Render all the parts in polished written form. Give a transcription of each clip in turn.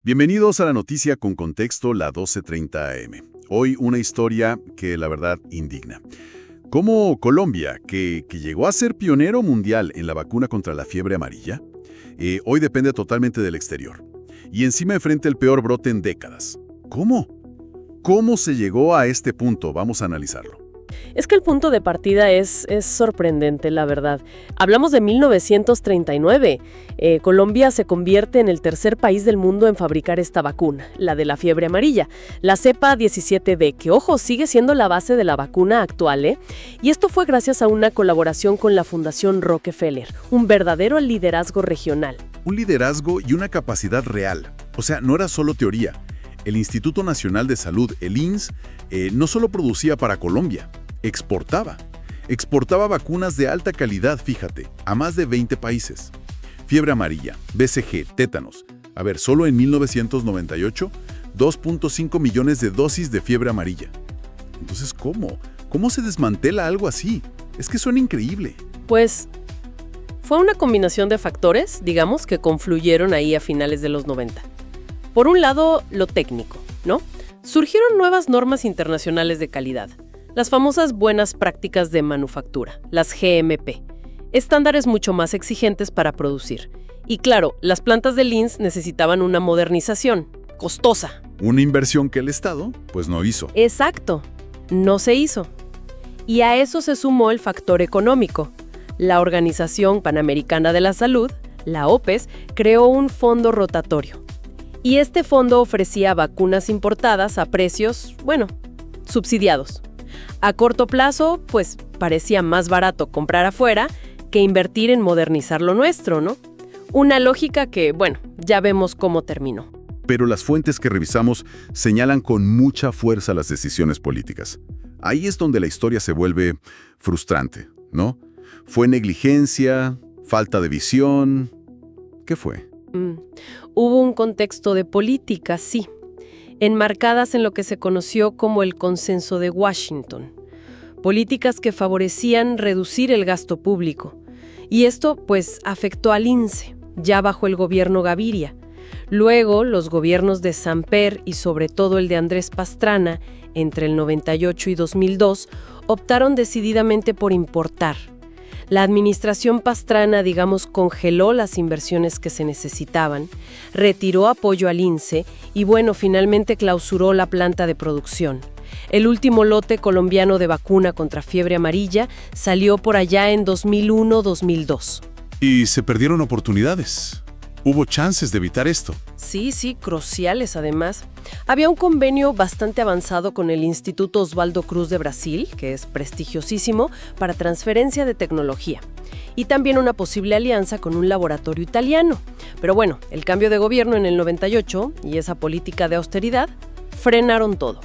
Bienvenidos a la noticia con contexto, la 12:30 AM. Hoy una historia que la verdad indigna. Cómo Colombia, que llegó a ser pionero mundial en la vacuna contra la fiebre amarilla, hoy depende totalmente del exterior. Y encima enfrenta el peor brote en décadas. ¿Cómo? ¿Cómo se llegó a este punto? Vamos a analizarlo. Es que el punto de partida es sorprendente, la verdad. Hablamos de 1939. Colombia se convierte en el tercer país del mundo en fabricar esta vacuna, la de la fiebre amarilla, la cepa 17B, que, ojo, sigue siendo la base de la vacuna actual, ¿eh? Y esto fue gracias a una colaboración con la Fundación Rockefeller, un verdadero liderazgo regional. Un liderazgo y una capacidad real. O sea, no era solo teoría. El Instituto Nacional de Salud, el INS, no solo producía para Colombia, exportaba. Exportaba vacunas de alta calidad, fíjate, a más de 20 países. Fiebre amarilla, BCG, tétanos. A ver, solo en 1998, 2.5 millones de dosis de fiebre amarilla. Entonces, ¿cómo? ¿Cómo se desmantela algo así? Es que suena increíble. Pues fue una combinación de factores, digamos, que confluyeron ahí a finales de los 90. Por un lado, lo técnico, ¿no? Surgieron nuevas normas internacionales de calidad, las famosas buenas prácticas de manufactura, las GMP, estándares mucho más exigentes para producir. Y claro, las plantas del INS necesitaban una modernización, costosa. Una inversión que el Estado, pues no hizo. Exacto, no se hizo. Y a eso se sumó el factor económico. La Organización Panamericana de la Salud, la OPES, creó un fondo rotatorio. Y este fondo ofrecía vacunas importadas a precios, subsidiados. A corto plazo, pues parecía más barato comprar afuera que invertir en modernizar lo nuestro, ¿no? Una lógica que, ya vemos cómo terminó. Pero las fuentes que revisamos señalan con mucha fuerza las decisiones políticas. Ahí es donde la historia se vuelve frustrante, ¿no? ¿Fue negligencia? ¿Falta de visión? ¿Qué fue? Hubo un contexto de política, sí, enmarcadas en lo que se conoció como el Consenso de Washington. Políticas que favorecían reducir el gasto público. Y esto, pues, afectó al INSE, ya bajo el gobierno Gaviria. Luego, los gobiernos de Samper y sobre todo el de Andrés Pastrana, entre el 98 y 2002, optaron decididamente por importar. La administración Pastrana, congeló las inversiones que se necesitaban, retiró apoyo al INSE y, finalmente clausuró la planta de producción. El último lote colombiano de vacuna contra fiebre amarilla salió por allá en 2001-2002. Y se perdieron oportunidades. Hubo chances de evitar esto. Sí, cruciales además. Había un convenio bastante avanzado con el Instituto Oswaldo Cruz de Brasil, que es prestigiosísimo, para transferencia de tecnología. Y también una posible alianza con un laboratorio italiano. Pero el cambio de gobierno en el 98 y esa política de austeridad frenaron todo.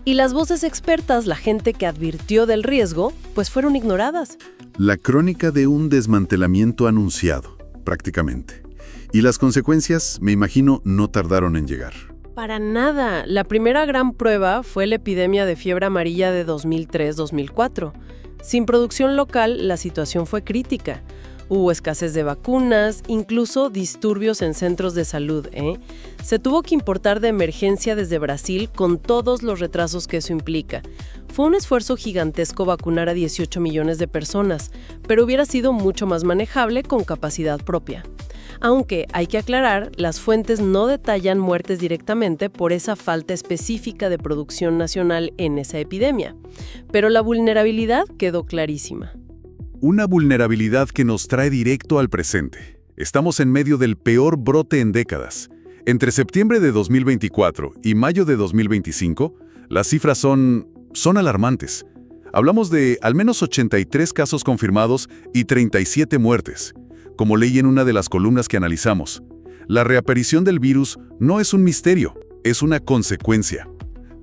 Y las voces expertas, la gente que advirtió del riesgo, pues fueron ignoradas. La crónica de un desmantelamiento anunciado, prácticamente. Y las consecuencias, me imagino, no tardaron en llegar. Para nada. La primera gran prueba fue la epidemia de fiebre amarilla de 2003-2004. Sin producción local, la situación fue crítica. Hubo escasez de vacunas, incluso disturbios en centros de salud, Se tuvo que importar de emergencia desde Brasil con todos los retrasos que eso implica. Fue un esfuerzo gigantesco vacunar a 18 millones de personas, pero hubiera sido mucho más manejable con capacidad propia. Aunque, hay que aclarar, las fuentes no detallan muertes directamente por esa falta específica de producción nacional en esa epidemia. Pero la vulnerabilidad quedó clarísima. Una vulnerabilidad que nos trae directo al presente. Estamos en medio del peor brote en décadas. Entre septiembre de 2024 y mayo de 2025, las cifras son alarmantes. Hablamos de al menos 83 casos confirmados y 37 muertes. Como leí en una de las columnas que analizamos, la reaparición del virus no es un misterio, es una consecuencia.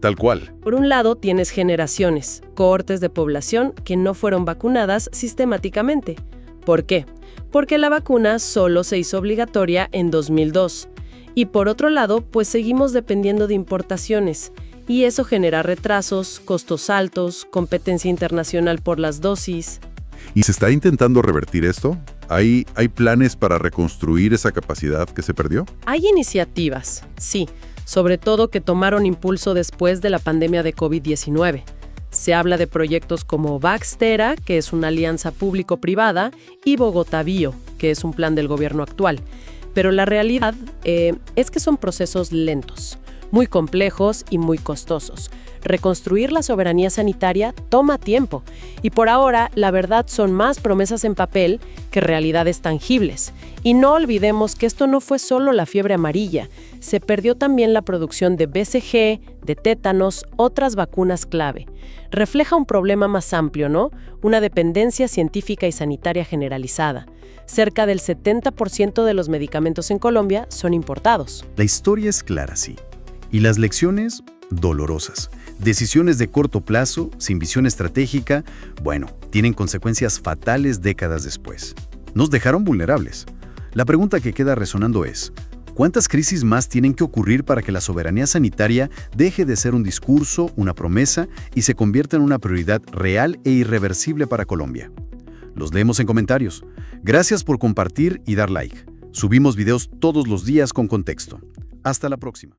Tal cual. Por un lado, tienes generaciones, cohortes de población que no fueron vacunadas sistemáticamente. ¿Por qué? Porque la vacuna solo se hizo obligatoria en 2002. Y por otro lado, pues seguimos dependiendo de importaciones. Y eso genera retrasos, costos altos, competencia internacional por las dosis. ¿Y se está intentando revertir esto? ¿Hay planes para reconstruir esa capacidad que se perdió? Hay iniciativas, sí, sobre todo que tomaron impulso después de la pandemia de COVID-19. Se habla de proyectos como Baxtera, que es una alianza público-privada, y Bogotá Bio, que es un plan del gobierno actual. Pero la realidad es que son procesos lentos, muy complejos y muy costosos. Reconstruir la soberanía sanitaria toma tiempo y por ahora la verdad son más promesas en papel que realidades tangibles. Y no olvidemos que esto no fue solo la fiebre amarilla, se perdió también la producción de BCG, de tétanos, otras vacunas clave. Refleja un problema más amplio, ¿no? Una dependencia científica y sanitaria generalizada. Cerca del 70% de los medicamentos en Colombia son importados. La historia es clara, sí. Y las lecciones, dolorosas. Decisiones de corto plazo, sin visión estratégica, bueno, tienen consecuencias fatales décadas después. Nos dejaron vulnerables. La pregunta que queda resonando es, ¿cuántas crisis más tienen que ocurrir para que la soberanía sanitaria deje de ser un discurso, una promesa, y se convierta en una prioridad real e irreversible para Colombia? Los leemos en comentarios. Gracias por compartir y dar like. Subimos videos todos los días con contexto. Hasta la próxima.